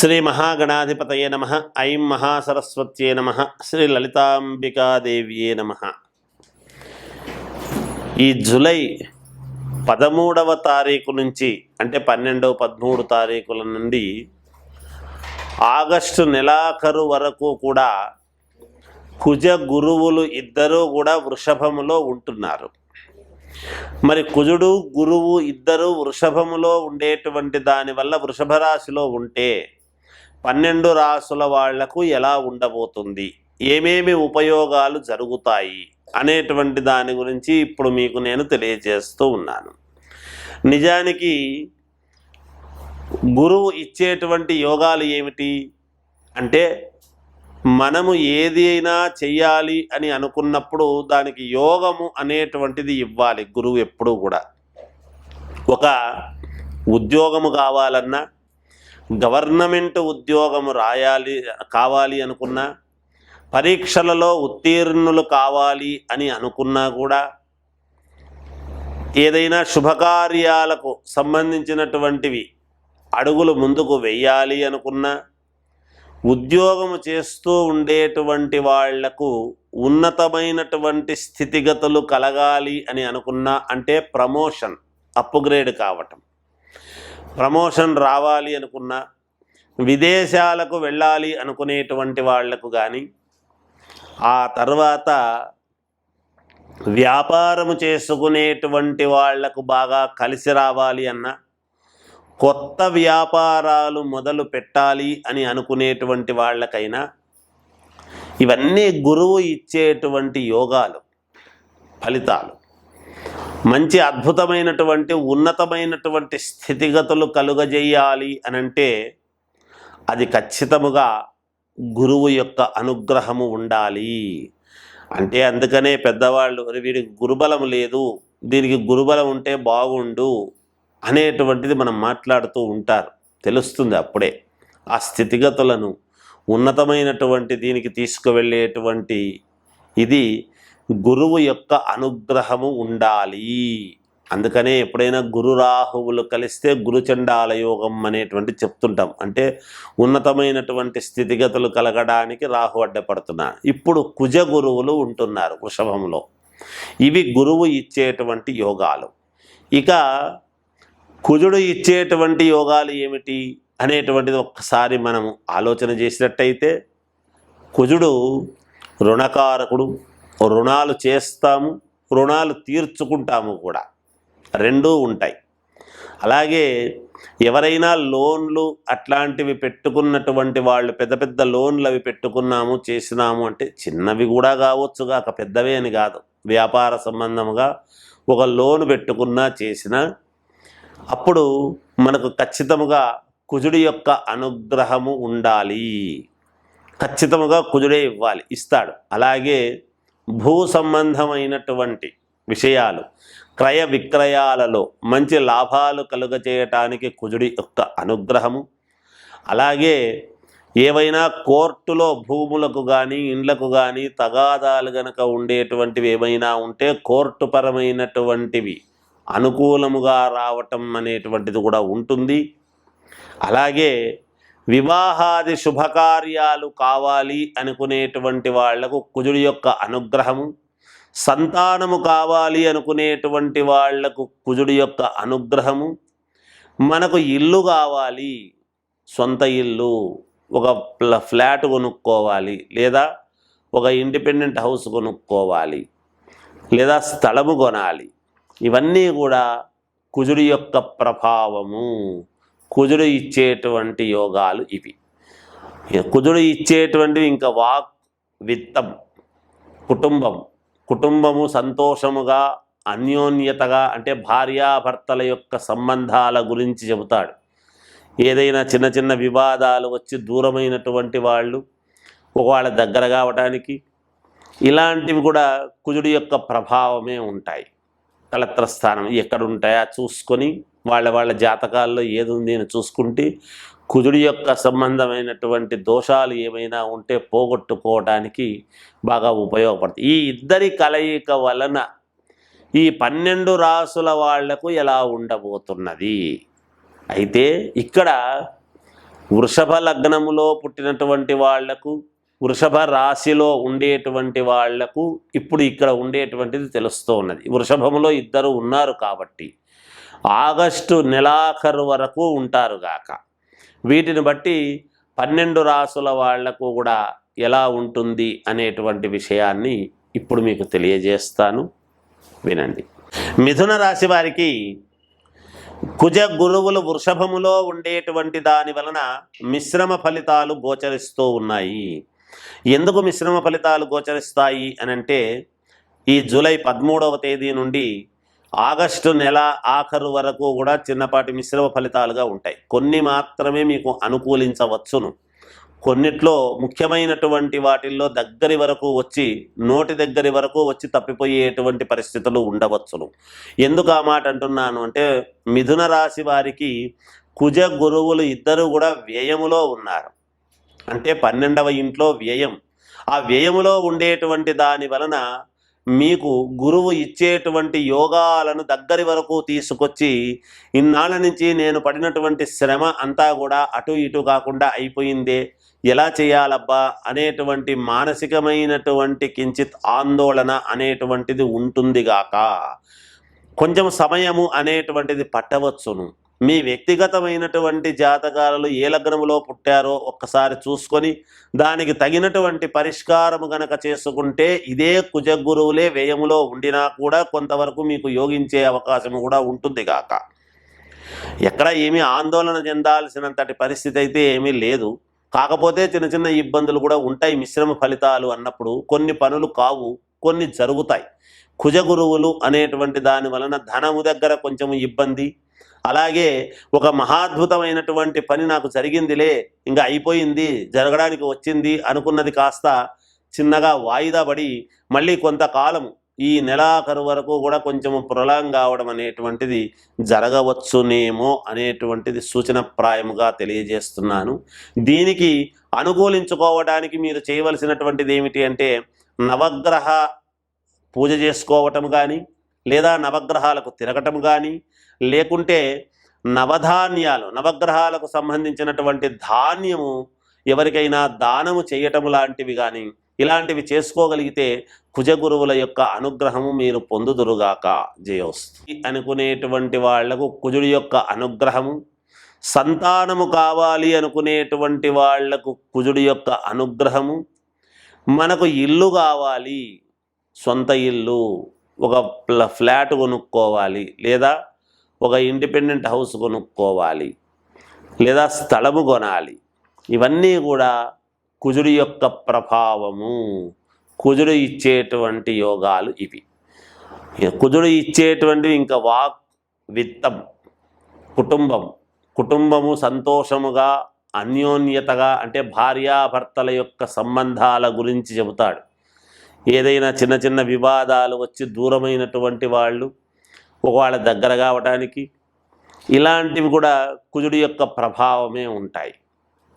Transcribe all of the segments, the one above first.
శ్రీ మహాగణాధిపతయే నమః. ఐం మహాసరస్వత్యే నమః. శ్రీ లలితాంబికాదేవ్యే నమః. ఈ జూలై 13వ తారీఖు నుంచి అంటే 12, 13 తారీఖుల నుండి ఆగస్టు నెలాఖరు వరకు కూడా కుజ గురువులు ఇద్దరూ కూడా వృషభములో ఉంటున్నారు. మరి కుజుడు గురువు ఇద్దరు వృషభములో ఉండేటువంటి దానివల్ల వృషభ రాశిలో ఉంటే 12 రాసుల వాళ్లకు ఎలా ఉండబోతుంది, ఏమేమి ఉపయోగాలు జరుగుతాయి అనేటువంటి దాని గురించి ఇప్పుడు మీకు నేను తెలియజేస్తూ ఉన్నాను. నిజానికి గురువు ఇచ్చేటువంటి యోగాలు ఏమిటి అంటే, మనము ఏది అయినా చెయ్యాలి అని అనుకున్నప్పుడు దానికి యోగము అనేటువంటిది ఇవ్వాలి. గురువు ఎప్పుడూ కూడా ఒక ఉద్యోగము కావాలన్నా, గవర్నమెంట్ ఉద్యోగము కావాలి అనుకున్నా, పరీక్షలలో ఉత్తీర్ణులు కావాలి అని అనుకున్నా కూడా, ఏదైనా శుభకార్యాలకు సంబంధించినటువంటివి అడుగులు ముందుకు వెయ్యాలి అనుకున్నా, ఉద్యోగము చేస్తూ ఉండేటువంటి వాళ్లకు ఉన్నతమైనటువంటి స్థితిగతులు కలగాలి అని అనుకున్నా, అంటే ప్రమోషన్, అప్గ్రేడ్ కావటం, ప్రమోషన్ రావాలి అనుకున్నా, విదేశాలకు వెళ్ళాలి అనుకునేటువంటి వాళ్లకు కానీ, ఆ తర్వాత వ్యాపారము చేసుకునేటువంటి వాళ్లకు బాగా కలిసి రావాలి అన్నా, కొత్త వ్యాపారాలు మొదలు పెట్టాలి అని అనుకునేటువంటి వాళ్ళకైనా, ఇవన్నీ గురువు ఇచ్చేటువంటి యోగాలు, ఫలితాలు. మంచి అద్భుతమైనటువంటి ఉన్నతమైనటువంటి స్థితిగతులు కలుగజేయాలి అనంటే అది ఖచ్చితముగా గురువు యొక్క అనుగ్రహము ఉండాలి. అంటే అందుకనే పెద్దవాళ్ళు వీడికి గురుబలం లేదు, దీనికి గురుబలం ఉంటే బాగుండు అనేటువంటిది మనం మాట్లాడుతూ ఉంటారు. తెలుస్తుంది అప్పుడే ఆ స్థితిగతులను ఉన్నతమైనటువంటి దీనికి తీసుకువెళ్ళేటువంటి ఇది గురువు యొక్క అనుగ్రహము ఉండాలి. అందుకనే ఎప్పుడైనా గురు రాహువులు కలిస్తే గురుచండాల యోగం అనేటువంటి చెప్తుంటాం. అంటే ఉన్నతమైనటువంటి స్థితిగతులు కలగడానికి రాహు అడ్డపడుతున్నాడు. ఇప్పుడు కుజ గురువులు ఉంటున్నారు వృషభంలో. ఇవి గురువు ఇచ్చేటువంటి యోగాలు. ఇక కుజుడు ఇచ్చేటువంటి యోగాలు ఏమిటి అనేటువంటిది ఒక్కసారి మనము ఆలోచన చేసినట్టయితే, కుజుడు రుణకారకుడు. రుణాలు చేస్తాము, రుణాలు తీర్చుకుంటాము కూడా, రెండూ ఉంటాయి. అలాగే ఎవరైనా లోన్లు అట్లాంటివి పెట్టుకున్నటువంటి వాళ్ళు, పెద్ద పెద్ద లోన్లు అవి పెట్టుకున్నాము చేసినాము అంటే, చిన్నవి కూడా కావచ్చు కాక పెద్దవే అని కాదు, వ్యాపార సంబంధముగా ఒక లోన్ పెట్టుకున్నా చేసినా, అప్పుడు మనకు ఖచ్చితముగా కుజుడి యొక్క అనుగ్రహము ఉండాలి. ఖచ్చితముగా కుజుడే ఇవ్వాలి, ఇస్తాడు. అలాగే భూ సంబంధమైనటువంటి విషయాలు, క్రయ విక్రయాలలో మంచి లాభాలు కలుగజేయటానికి కుజుడి యొక్క అనుగ్రహము. అలాగే ఏవైనా కోర్టులో భూములకు కానీ ఇండ్లకు కానీ తగాదాలు గనక ఉండేటువంటివి ఏమైనా ఉంటే కోర్టు పరమైనటువంటివి అనుకూలముగా రావటం అనేటువంటిది కూడా ఉంటుంది. అలాగే వివాహాది శుభకార్యాలు కావాలి అనుకునేటువంటి వాళ్లకు కుజుడి యొక్క అనుగ్రహము, సంతానము కావాలి అనుకునేటువంటి వాళ్లకు కుజుడి యొక్క అనుగ్రహము, మనకు ఇల్లు కావాలి, సొంత ఇల్లు, ఒక ఫ్లాట్ కొనుక్కోవాలి, లేదా ఒక ఇండిపెండెంట్ హౌస్ కొనుక్కోవాలి, లేదా స్థలము కొనాలి, ఇవన్నీ కూడా కుజుడి యొక్క ప్రభావము. కుజుడు ఇచ్చేటువంటి యోగాలు ఇవి. కుజుడు ఇచ్చేటువంటివి ఇంకా వాక్, విత్తం, కుటుంబము సంతోషముగా అన్యోన్యతగా, అంటే భార్యాభర్తల యొక్క సంబంధాల గురించి చెబుతాడు. ఏదైనా చిన్న చిన్న వివాదాలు వచ్చి దూరమైనటువంటి వాళ్ళు ఒకవేళ దగ్గర కావటానికి, ఇలాంటివి కూడా కుజుడి యొక్క ప్రభావమే ఉంటాయి. కళత్ర స్థానం ఎక్కడుంటాయో చూసుకొని వాళ్ళ జాతకాల్లో ఏది ఉంది అని చూసుకుంటే కుజుడి యొక్క సంబంధమైనటువంటి దోషాలు ఏమైనా ఉంటే పోగొట్టుకోవడానికి బాగా ఉపయోగపడుతుంది. ఈ ఇద్దరి కలయిక వలన ఈ 12 రాసుల వాళ్లకు ఎలా ఉండబోతున్నది అయితే, ఇక్కడ వృషభ లగ్నములో పుట్టినటువంటి వాళ్లకు, వృషభ రాశిలో ఉండేటువంటి వాళ్లకు ఇప్పుడు ఇక్కడ ఉండేటువంటిది తెలుస్తూ ఉన్నది. వృషభములో ఇద్దరు ఉన్నారు కాబట్టి ఆగస్టు నెలాఖరు వరకు ఉంటారు గాక. వీటిని బట్టి 12 రాసుల వాళ్లకు కూడా ఎలా ఉంటుంది అనేటువంటి విషయాన్ని ఇప్పుడు మీకు తెలియజేస్తాను, వినండి. మిథున రాశి వారికి కుజ గురువులు వృషభములో ఉండేటువంటి దాని వలన మిశ్రమ ఫలితాలు గోచరిస్తూ ఉన్నాయి. ఎందుకు మిశ్రమ ఫలితాలు గోచరిస్తాయి అనంటే, ఈ జూలై 13వ తేదీ నుండి ఆగస్టు నెల ఆఖరు వరకు కూడా చిన్నపాటి మిశ్రమ ఫలితాలుగా ఉంటాయి. కొన్ని మాత్రమే మీకు అనుకూలించవచ్చును. కొన్నిట్లో ముఖ్యమైనటువంటి వాటిల్లో దగ్గరి వరకు వచ్చి, నోటి దగ్గరి వరకు వచ్చి తప్పిపోయేటువంటి పరిస్థితులు ఉండవచ్చును. ఎందుకు ఆ మాట అంటున్నాను అంటే, మిథున రాశి వారికి కుజ గురువులు ఇద్దరు కూడా వ్యయములో ఉన్నారు. అంటే 12వ ఇంట్లో వ్యయం. ఆ వ్యయములో ఉండేటువంటి దాని వలన మీకు గురువు ఇచ్చేటువంటి యోగాలను దగ్గరి వరకు తీసుకొచ్చి, ఇన్నాళ్ళ నుంచి నేను పడినటువంటి శ్రమ అంతా కూడా అటు ఇటు కాకుండా అయిపోయిందే, ఎలా చేయాలబ్బా అనేటువంటి మానసికమైనటువంటి కించిత్ ఆందోళన అనేటువంటిది ఉంటుంది గాక. కొంచెం సమయము అనేటువంటిది పట్టవచ్చును. మీ వ్యక్తిగతమైనటువంటి జాతకాలలో ఏ లగ్నములో పుట్టారో ఒక్కసారి చూసుకొని దానికి తగినటువంటి పరిష్కారము గనక చేసుకుంటే, ఇదే కుజ గురువులే వ్యయములో ఉండినా కూడా కొంతవరకు మీకు యోగించే అవకాశం కూడా ఉంటుంది గాక. ఎక్కడ ఏమీ ఆందోళన చెందాల్సినంతటి పరిస్థితి అయితే ఏమీ లేదు. కాకపోతే చిన్న చిన్న ఇబ్బందులు కూడా ఉంటాయి. మిశ్రమ ఫలితాలు అన్నప్పుడు కొన్ని పనులు కావు, కొన్ని జరుగుతాయి. కుజ గురువులు అనేటువంటి దాని వలన ధనము దగ్గర కొంచెం ఇబ్బంది, అలాగే ఒక మహాద్భుతమైనటువంటి పని నాకు జరిగిందిలే, ఇంకా అయిపోయింది, జరగడానికి వచ్చింది అనుకున్నది కాస్త చిన్నగా వాయిదా పడి మళ్ళీ కొంతకాలం ఈ నెలాఖరు వరకు కూడా కొంచెము ప్రొలాంగ్ కావడం అనేటువంటిది జరగవచ్చునేమో అనేటువంటిది సూచనప్రాయముగా తెలియజేస్తున్నాను. దీనికి అనుకూలించుకోవడానికి మీరు చేయవలసినటువంటిది ఏమిటి అంటే, నవగ్రహ పూజ చేసుకోవటం కానీ, లేదా నవగ్రహాలకు తిరగటం కానీ, లేకుంటే నవధాన్యాలు, నవగ్రహాలకు సంబంధించినటువంటి ధాన్యము ఎవరికైనా దానము చేయటం లాంటివి కానీ ఇలాంటివి చేసుకోగలిగితే కుజగురువుల యొక్క అనుగ్రహము మీరు పొందుదురుగాక. జయోస్తు అనుకునేటువంటి వాళ్లకు కుజుడి యొక్క అనుగ్రహము, సంతానము కావాలి అనుకునేటువంటి వాళ్లకు కుజుడి యొక్క అనుగ్రహము, మనకు ఇల్లు కావాలి, సొంత ఇల్లు, ఒక ఫ్లాట్ కొనుక్కోవాలి, లేదా ఒక ఇండిపెండెంట్ హౌస్ కొనుక్కోవాలి, లేదా స్థలము కొనాలి, ఇవన్నీ కూడా కుజుడి యొక్క ప్రభావము. కుజుడు ఇచ్చేటువంటి యోగాలు ఇవి. కుజుడు ఇచ్చేటువంటి ఇంకా వాక్, విత్తం, కుటుంబము సంతోషముగా అన్యోన్యతగా, అంటే భార్యాభర్తల యొక్క సంబంధాల గురించి చెబుతాడు. ఏదైనా చిన్న చిన్న వివాదాలు వచ్చి దూరమైనటువంటి వాళ్ళు ఒకవేళ దగ్గర కావడానికి ఇలాంటివి కూడా కుజుడి యొక్క ప్రభావమే ఉంటాయి.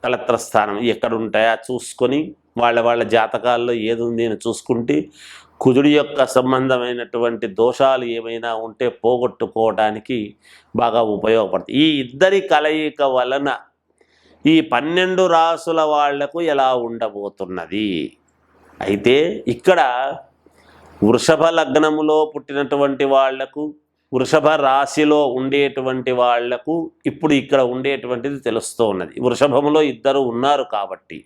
కలత్ర స్థానం ఎక్కడుంటాయో చూసుకొని వాళ్ళ జాతకాల్లో ఏది ఉంది అని చూసుకుంటే కుజుడి యొక్క సంబంధమైనటువంటి దోషాలు ఏమైనా ఉంటే పోగొట్టుకోవడానికి బాగా ఉపయోగపడుతుంది. ఈ ఇద్దరి కలయిక వలన ఈ 12 రాసుల వాళ్లకు ఎలా ఉండబోతున్నది అయితే, ఇక్కడ వృషభ లగ్నములో పుట్టినటువంటి వాళ్లకు, వృషభ రాశిలో ఉండేటువంటి వాళ్లకు ఇప్పుడు ఇక్కడ ఉండేటువంటిది తెలుస్తూ ఉన్నది. వృషభములో ఇద్దరు ఉన్నారు కాబట్టి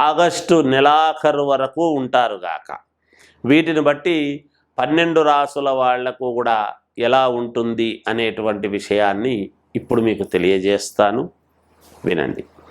ఆగస్టు నెలాఖరు వరకు ఉంటారు గాక. వీటిని బట్టి 12 రాసుల వాళ్లకు కూడా ఎలా ఉంటుంది అనేటువంటి విషయాన్ని ఇప్పుడు మీకు తెలియజేస్తాను, వినండి.